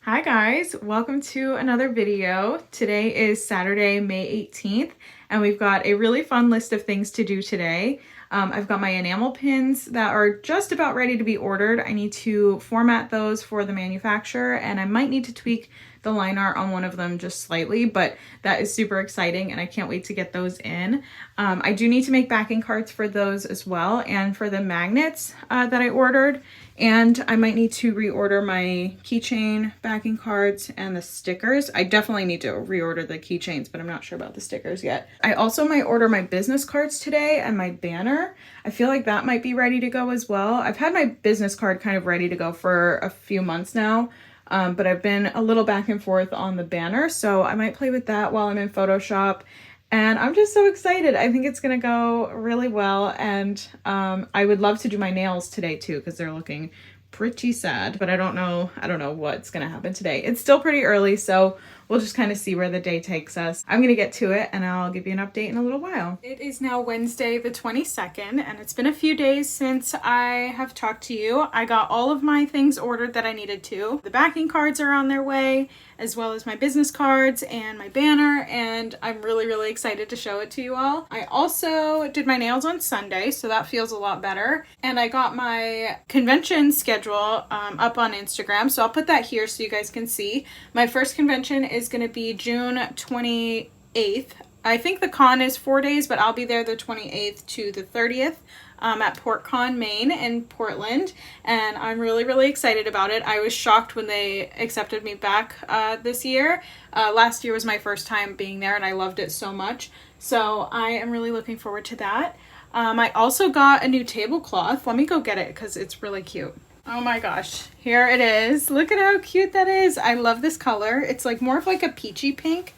Hi guys, welcome to another video. Today is Saturday, May 18th, and we've got a really fun list of things to do today. I've got my enamel pins that are just about ready to be ordered. I need to format those for the manufacturer, and I might need to tweak the line art on one of them just slightly, but that is super exciting and I can't wait to get those in. I do need to make backing cards for those as well, and for the magnets that I ordered. And I might need to reorder my keychain backing cards and the stickers. I definitely need to reorder the keychains, but I'm not sure about the stickers yet. I also might order my business cards today and my banner. I feel like that might be ready to go as well. I've had my business card kind of ready to go for a few months now, but I've been a little back and forth on the banner, so I might play with that while I'm in Photoshop. And I'm just so excited. I think it's gonna go really well, and I would love to do my nails today too because they're looking pretty sad, but I don't know what's gonna happen today. It's still pretty early, so we'll just kind of see where the day takes us. I'm gonna get to it and I'll give you an update in a little while. It is now Wednesday the 22nd, and it's been a few days since I have talked to you. I got all of my things ordered that I needed to. The backing cards are on their way, as well as my business cards and my banner, and I'm really excited to show it to you all. I also did my nails on Sunday, so that feels a lot better. And I got my convention schedule up on Instagram, so I'll put that here so you guys can see. My first convention is going to be June 28th. I think the con is 4 days, but I'll be there the 28th to the 30th. At PortCon, Maine in Portland, and I'm really excited about it. I was shocked when they accepted me back this year. Last year was my first time being there and I loved it so much, so I am really looking forward to that. I also got a new tablecloth. Let me go get it because it's really cute. Oh my gosh, here it is. Look at how cute that is. I love this color. It's like more of like a peachy pink,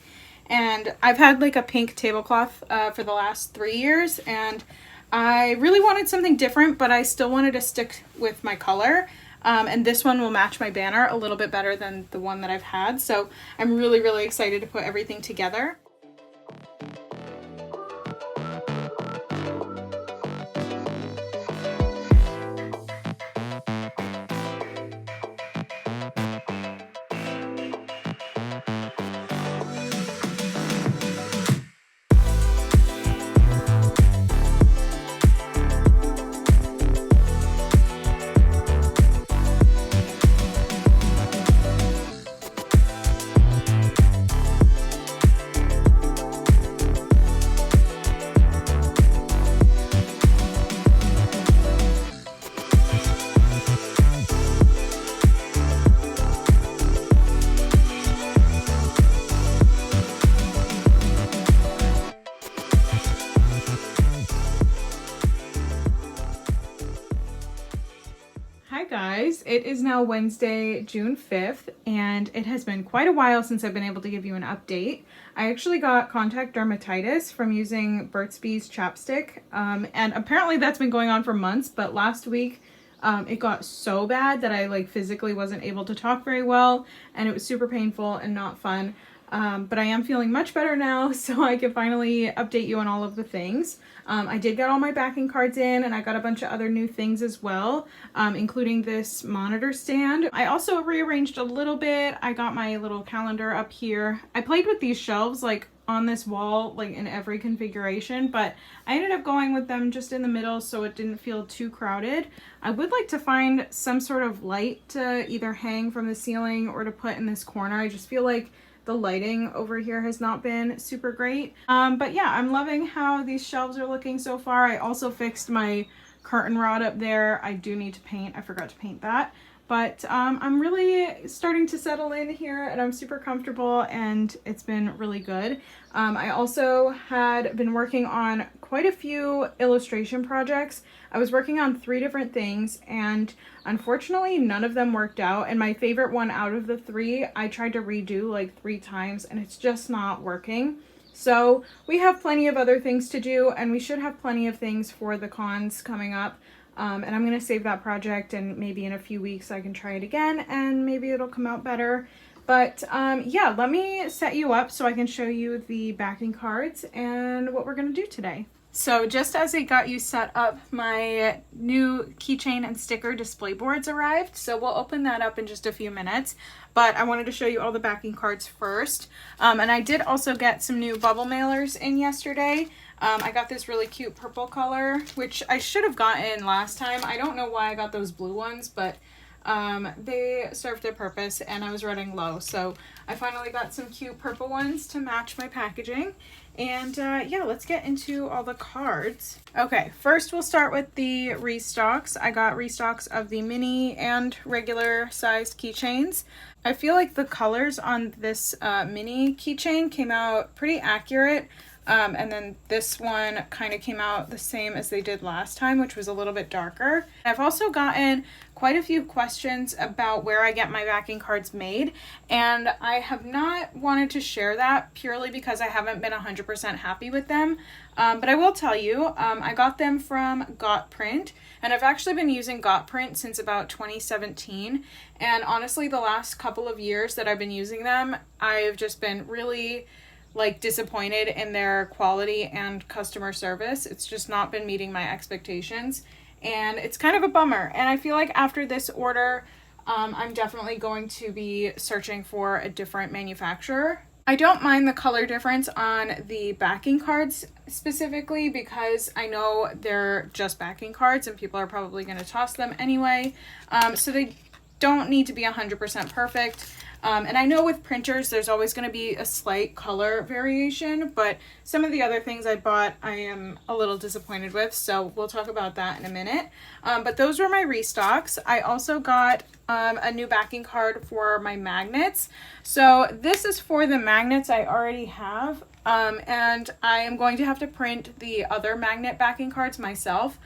and I've had like a pink tablecloth for the last 3 years, and I really wanted something different, but I still wanted to stick with my color. And this one will match my banner a little bit better than the one that I've had. So I'm really excited to put everything together. Hi guys, it is now Wednesday, June 5th, and it has been quite a while since I've been able to give you an update. I actually got contact dermatitis from using Burt's Bees chapstick, and apparently that's been going on for months, but last week it got so bad that I like physically wasn't able to talk very well, and it was super painful and not fun. But I am feeling much better now, so I can finally update you on all of the things. I did get all my backing cards in, and I got a bunch of other new things as well, including this monitor stand. I also rearranged a little bit. I got my little calendar up here. I played with these shelves like on this wall, like in every configuration, but I ended up going with them just in the middle so it didn't feel too crowded. I would like to find some sort of light to either hang from the ceiling or to put in this corner. I just feel like the lighting over here has not been super great. But yeah, I'm loving how these shelves are looking so far. I also fixed my curtain rod up there. I do need to paint. I forgot to paint that. But I'm really starting to settle in here, and I'm super comfortable, and it's been really good. I also had been working on quite a few illustration projects. I was working on 3 different things, and unfortunately none of them worked out. And my favorite one out of the 3, I tried to redo like 3 times, and it's just not working. So we have plenty of other things to do, and we should have plenty of things for the cons coming up. And I'm going to save that project, and maybe in a few weeks I can try it again and maybe it'll come out better. But yeah, let me set you up so I can show you the backing cards and what we're going to do today. So just as it got you set up, my new keychain and sticker display boards arrived. So we'll open that up in just a few minutes. But I wanted to show you all the backing cards first. And I did also get some new bubble mailers in yesterday. I got this really cute purple color, which I should have gotten last time. I don't know why I got those blue ones, but they served their purpose and I was running low. So I finally got some cute purple ones to match my packaging. And yeah, let's get into all the cards. Okay, first we'll start with the restocks. I got restocks of the mini and regular sized keychains. I feel like the colors on this mini keychain came out pretty accurate. And then this one kind of came out the same as they did last time, which was a little bit darker. I've also gotten quite a few questions about where I get my backing cards made, and I have not wanted to share that purely because I haven't been 100% happy with them. But I will tell you, I got them from Gotprint, and I've actually been using Gotprint since about 2017. And honestly, the last couple of years that I've been using them, I've just been really disappointed in their quality and customer service. It's just not been meeting my expectations, and it's kind of a bummer. And I feel like after this order, I'm definitely going to be searching for a different manufacturer. I don't mind the color difference on the backing cards specifically because I know they're just backing cards and people are probably going to toss them anyway. So they don't need to be 100% perfect. And I know with printers, there's always going to be a slight color variation, but some of the other things I bought, I am a little disappointed with, so we'll talk about that in a minute. But those were my restocks. I also got a new backing card for my magnets. So this is for the magnets I already have, and I am going to have to print the other magnet backing cards myself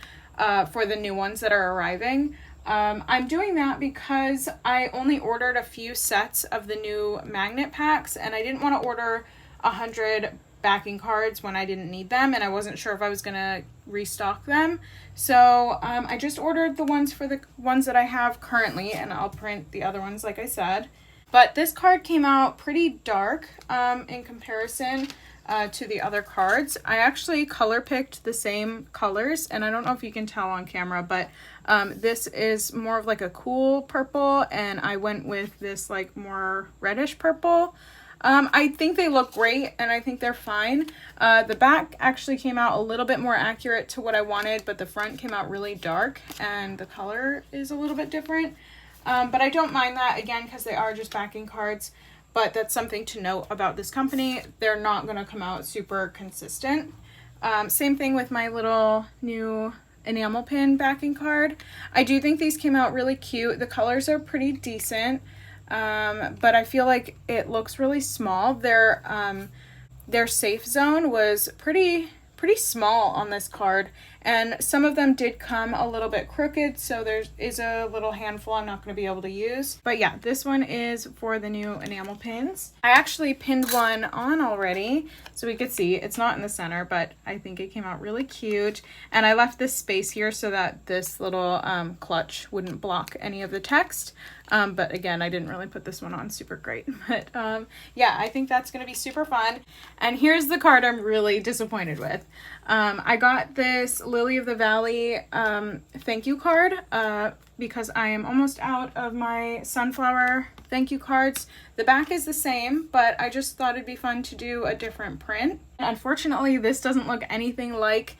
for the new ones that are arriving. I'm doing that because I only ordered a few sets of the new magnet packs and I didn't want to order 100 backing cards when I didn't need them and I wasn't sure if I was going to restock them. So I just ordered the ones for the ones that I have currently, and I'll print the other ones like I said. But this card came out pretty dark in comparison to the other cards. I actually color picked the same colors, and I don't know if you can tell on camera, but this is more of like a cool purple, and I went with this like more reddish purple. I think they look great and I think they're fine. The back actually came out a little bit more accurate to what I wanted, but the front came out really dark and the color is a little bit different. But I don't mind that, again, because they are just backing cards. But that's something to note about this company. They're not going to come out super consistent. Same thing with my little new enamel pin backing card. I do think these came out really cute. The colors are pretty decent, but I feel like it looks really small. Their safe zone was pretty small on this card, and some of them did come a little bit crooked, so there is a little handful I'm not going to be able to use. But yeah, this one is for the new enamel pins. I actually pinned one on already so we could see. It's not in the center, but I think it came out really cute, and I left this space here so that this little clutch wouldn't block any of the text. But again, I didn't really put this one on super great. But yeah, I think that's going to be super fun. And here's the card I'm really disappointed with. I got this Lily of the Valley thank you card because I am almost out of my sunflower thank you cards. The back is the same, but I just thought it'd be fun to do a different print. Unfortunately, this doesn't look anything like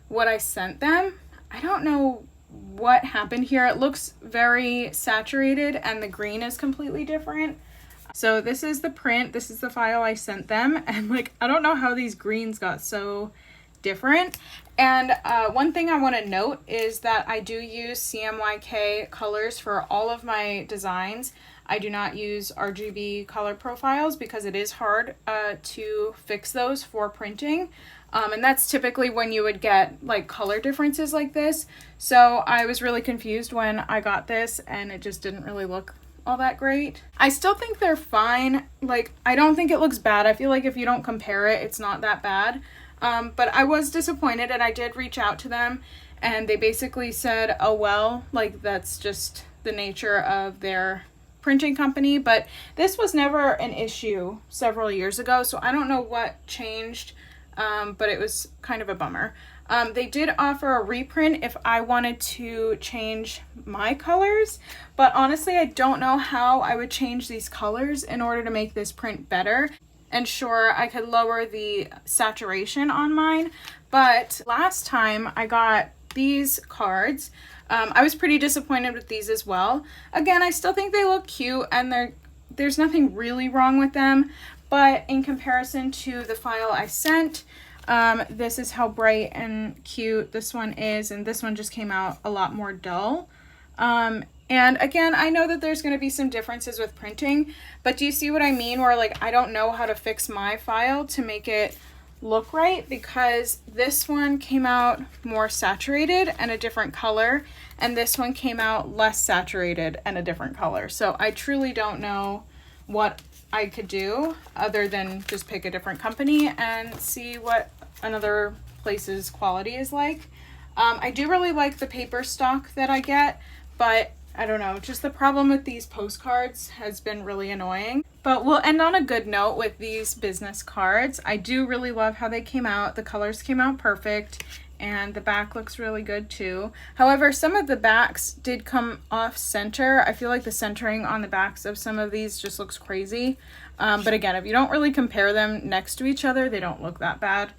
what I sent them. I don't know what happened here. It looks very saturated and the green is completely different. So this is the print. This is the file I sent them, and like I don't know how these greens got so different. And one thing I want to note is that I do use CMYK colors for all of my designs. I do not use RGB color profiles because it is hard to fix those for printing. And that's typically when you would get like color differences like this. So I was really confused when I got this and it just didn't really look all that great. I still think they're fine. Like, I don't think it looks bad. I feel like if you don't compare it, it's not that bad. But I was disappointed, and I did reach out to them and they basically said, oh well, like that's just the nature of their printing company. But this was never an issue several years ago, so I don't know what changed. But it was kind of a bummer. They did offer a reprint if I wanted to change my colors, but honestly, I don't know how I would change these colors in order to make this print better. And sure, I could lower the saturation on mine, but last time I got these cards, I was pretty disappointed with these as well. Again, I still think they look cute and there's nothing really wrong with them, but in comparison to the file I sent, this is how bright and cute this one is, and this one just came out a lot more dull. And again, I know that there's going to be some differences with printing, but do you see what I mean? Where like, I don't know how to fix my file to make it look right, because this one came out more saturated and a different color, and this one came out less saturated and a different color. So I truly don't know what I could do other than just pick a different company and see what another place's quality is like. I do really like the paper stock that I get, but I don't know, just the problem with these postcards has been really annoying. But we'll end on a good note with these business cards. I do really love how they came out. The colors came out perfect, and the back looks really good too. However, some of the backs did come off center. I feel like the centering on the backs of some of these just looks crazy. But again, if you don't really compare them next to each other, they don't look that bad.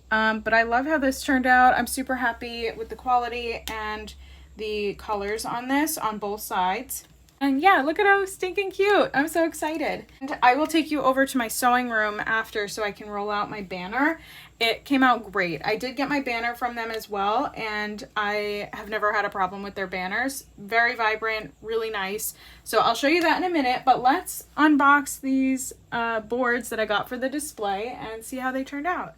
But I love how this turned out. I'm super happy with the quality and the colors on this on both sides. And yeah, look at how stinking cute. I'm so excited. And I will take you over to my sewing room after so I can roll out my banner. It came out great. I did get my banner from them as well, and I have never had a problem with their banners. Very vibrant, really nice. So I'll show you that in a minute, but let's unbox these boards that I got for the display and see how they turned out.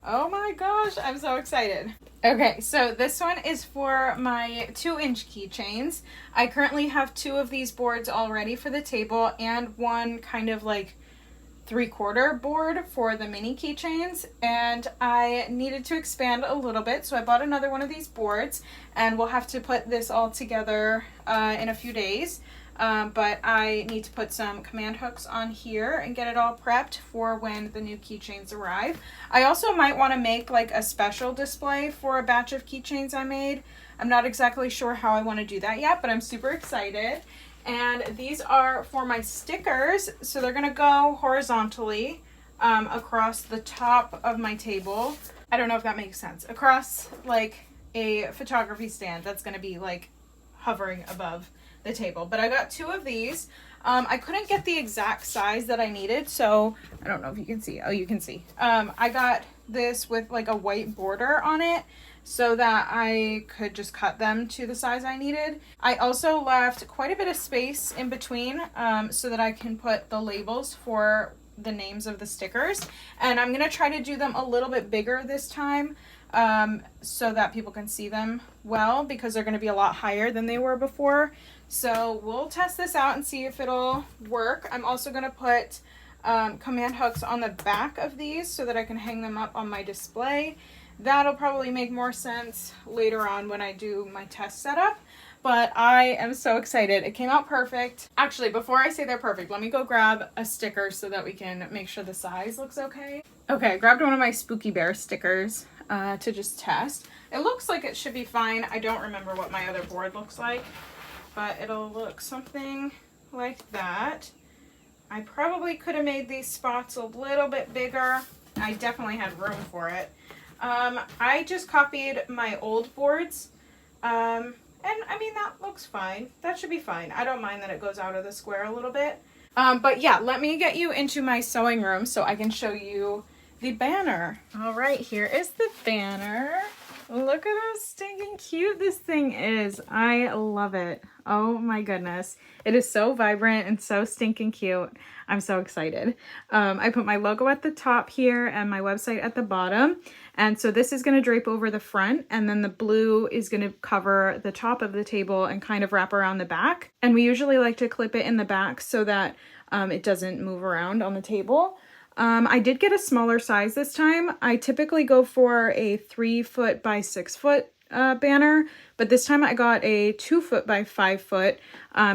Oh my gosh, I'm so excited. Okay, so this one is for my 2-inch keychains. I currently have 2 of these boards already for the table and one kind of like 3/4 board for the mini keychains, and I needed to expand a little bit, so I bought another one of these boards, and we'll have to put this all together in a few days. But I need to put some command hooks on here and get it all prepped for when the new keychains arrive. I also might want to make like a special display for a batch of keychains I made. I'm not exactly sure how I want to do that yet, but I'm super excited. And these are for my stickers, so they're gonna go horizontally across the top of my table. I don't know if that makes sense. Across like a photography stand that's gonna be like hovering above the table. But I got 2 of these. I couldn't get the exact size that I needed, so I don't know if you can see. Oh, you can see. I got this with like a white border on it so that I could just cut them to the size I needed. I also left quite a bit of space in between so that I can put the labels for the names of the stickers. And I'm gonna try to do them a little bit bigger this time so that people can see them well, because they're gonna be a lot higher than they were before. So we'll test this out and see if it'll work. I'm also gonna put command hooks on the back of these so that I can hang them up on my display. That'll probably make more sense later on when I do my test setup, but I am so excited. It came out perfect. Actually, before I say they're perfect, let me go grab a sticker so that we can make sure the size looks okay. Okay, I grabbed one of my Spooky Bear stickers to just test. It looks like it should be fine. I don't remember what my other board looks like, but it'll look something like that. I probably could have made these spots a little bit bigger. I definitely had room for it. I just copied my old boards, and I mean, that looks fine. That should be fine. I don't mind that it goes out of the square a little bit. But yeah, let me get you into my sewing room so I can show you the banner. All right, here is the banner. Look at how stinking cute this thing is. I love it. Oh my goodness. It is so vibrant and so stinking cute. I'm so excited. I put my logo at the top here and my website at the bottom. And so this is going to drape over the front, and then the blue is going to cover the top of the table and kind of wrap around the back. And we usually like to clip it in the back so that it doesn't move around on the table. I did get a smaller size this time. I typically go for a 3 foot by 6 foot banner, but this time I got a 2 foot by 5 foot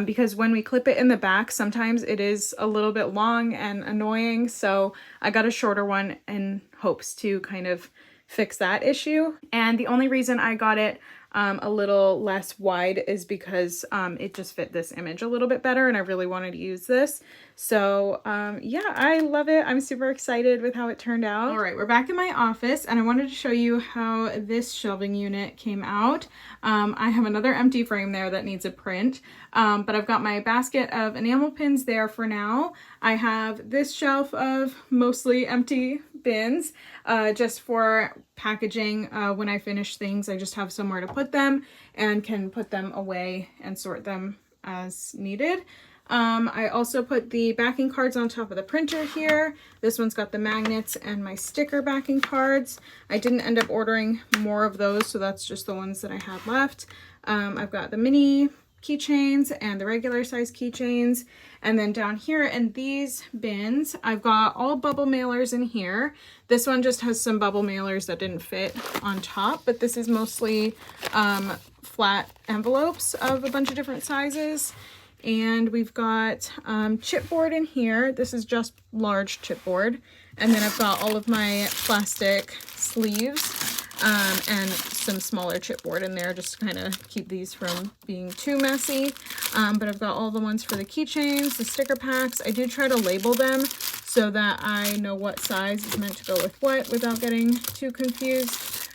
because when we clip it in the back, sometimes it is a little bit long and annoying. So I got a shorter one in hopes to kind of fix that issue. And the only reason I got it a little less wide is because it just fit this image a little bit better and I really wanted to use this. So yeah, I love it. I'm super excited with how it turned out. All right, we're back in my office and I wanted to show you how this shelving unit came out. I have another empty frame there that needs a print, but I've got my basket of enamel pins there for now. I have this shelf of mostly empty bins just for packaging. When I finish things, I just have somewhere to put them and can put them away and sort them as needed. I also put the backing cards on top of the printer here. This one's got the magnets and my sticker backing cards. I didn't end up ordering more of those, so that's just the ones that I had left. I've got the mini keychains and the regular size keychains. And then down here in these bins, I've got all bubble mailers in here. This one just has some bubble mailers that didn't fit on top, but this is mostly flat envelopes of a bunch of different sizes. And we've got chipboard in here. This is just large chipboard. And then I've got all of my plastic sleeves and some smaller chipboard in there just to kind of keep these from being too messy. But I've got all the ones for the keychains, the sticker packs. I do try to label them so that I know what size is meant to go with what without getting too confused.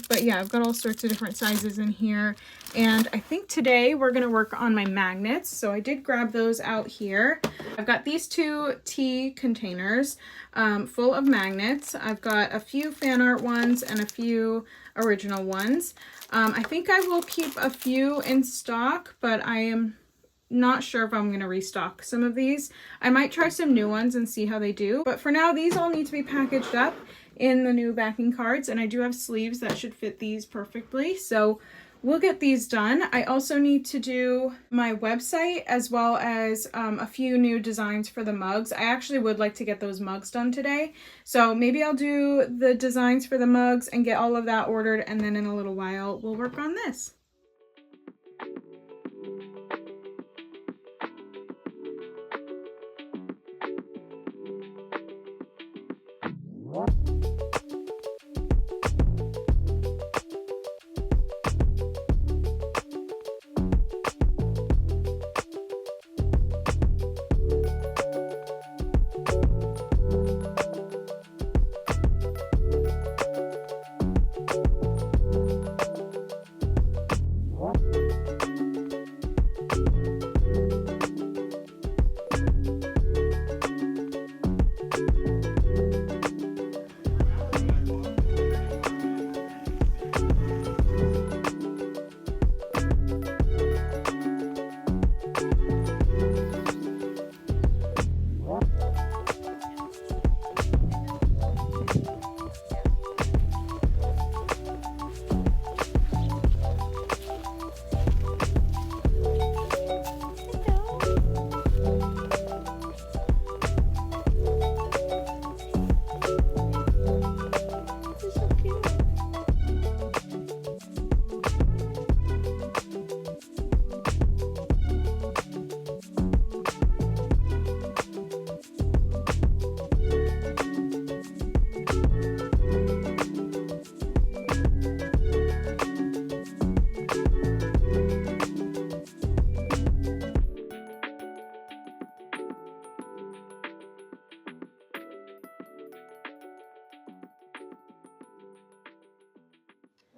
But yeah, I've got all sorts of different sizes in here. And I think today we're going to work on my magnets. So I did grab those out here. I've got these 2 tea containers full of magnets. I've got a few fan art ones and a few original ones. I think I will keep a few in stock, but I am not sure if I'm going to restock some of these. I might try some new ones and see how they do. But for now, these all need to be packaged up in the new backing cards, and I do have sleeves that should fit these perfectly. So we'll get these done. I also need to do my website as well as a few new designs for the mugs. I actually would like to get those mugs done today. So maybe I'll do the designs for the mugs and get all of that ordered, and then in a little while we'll work on this.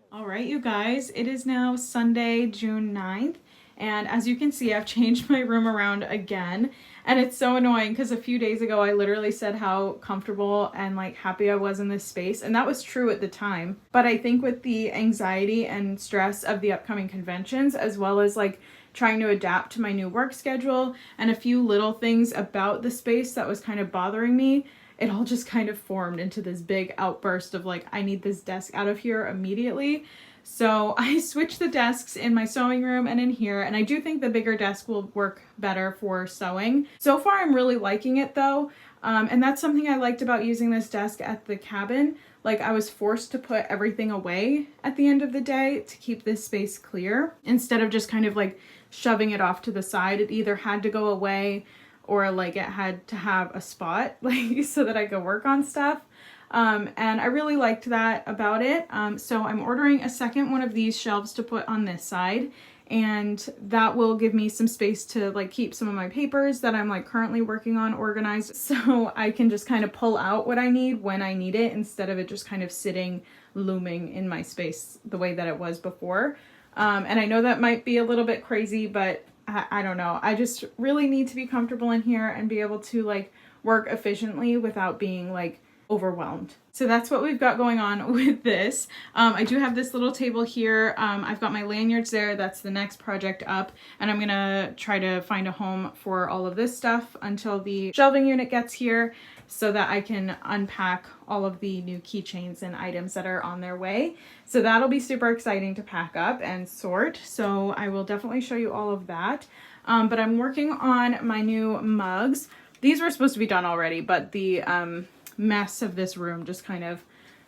All right, you guys, it is now Sunday, June 9th, and as you can see, I've changed my room around again, and it's so annoying because a few days ago I literally said how comfortable and like happy I was in this space, and that was true at the time. But I think with the anxiety and stress of the upcoming conventions, as well as like trying to adapt to my new work schedule and a few little things about the space that was kind of bothering me, it all just kind of formed into this big outburst of like, I need this desk out of here immediately. So I switched the desks in my sewing room and in here, and I do think the bigger desk will work better for sewing. So far I'm really liking it though, and that's something I liked about using this desk at the cabin. Like, I was forced to put everything away at the end of the day to keep this space clear instead of just kind of like shoving it off to the side. It either had to go away or like it had to have a spot like so that I could work on stuff. And I really liked that about it. So I'm ordering a second one of these shelves to put on this side, and that will give me some space to like keep some of my papers that I'm like currently working on organized, so I can just kind of pull out what I need when I need it instead of it just kind of sitting looming in my space the way that it was before. And I know that might be a little bit crazy, but I don't know. I just really need to be comfortable in here and be able to like work efficiently without being like overwhelmed. So that's what we've got going on with this. I do have this little table here. I've got my lanyards there. That's the next project up. And I'm gonna try to find a home for all of this stuff until the shelving unit gets here so that I can unpack all of the new keychains and items that are on their way. So that'll be super exciting to pack up and sort. So I will definitely show you all of that. But I'm working on my new mugs. These were supposed to be done already, but the mess of this room just kind of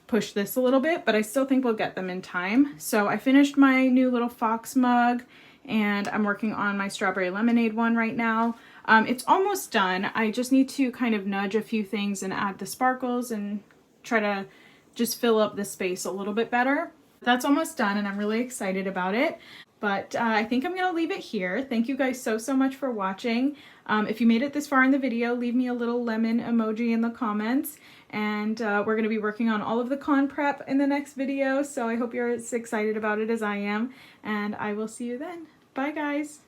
pushed this a little bit, but I still think we'll get them in time. So I finished my new little fox mug, and I'm working on my strawberry lemonade one right now. It's almost done. I just need to kind of nudge a few things and add the sparkles and try to just fill up the space a little bit better. That's almost done, and I'm really excited about it. But I think I'm gonna leave it here. Thank you guys so much for watching. If you made it this far in the video, leave me a little lemon emoji in the comments. And we're gonna be working on all of the con prep in the next video, so I hope you're as excited about it as I am. And I will see you then. Bye guys.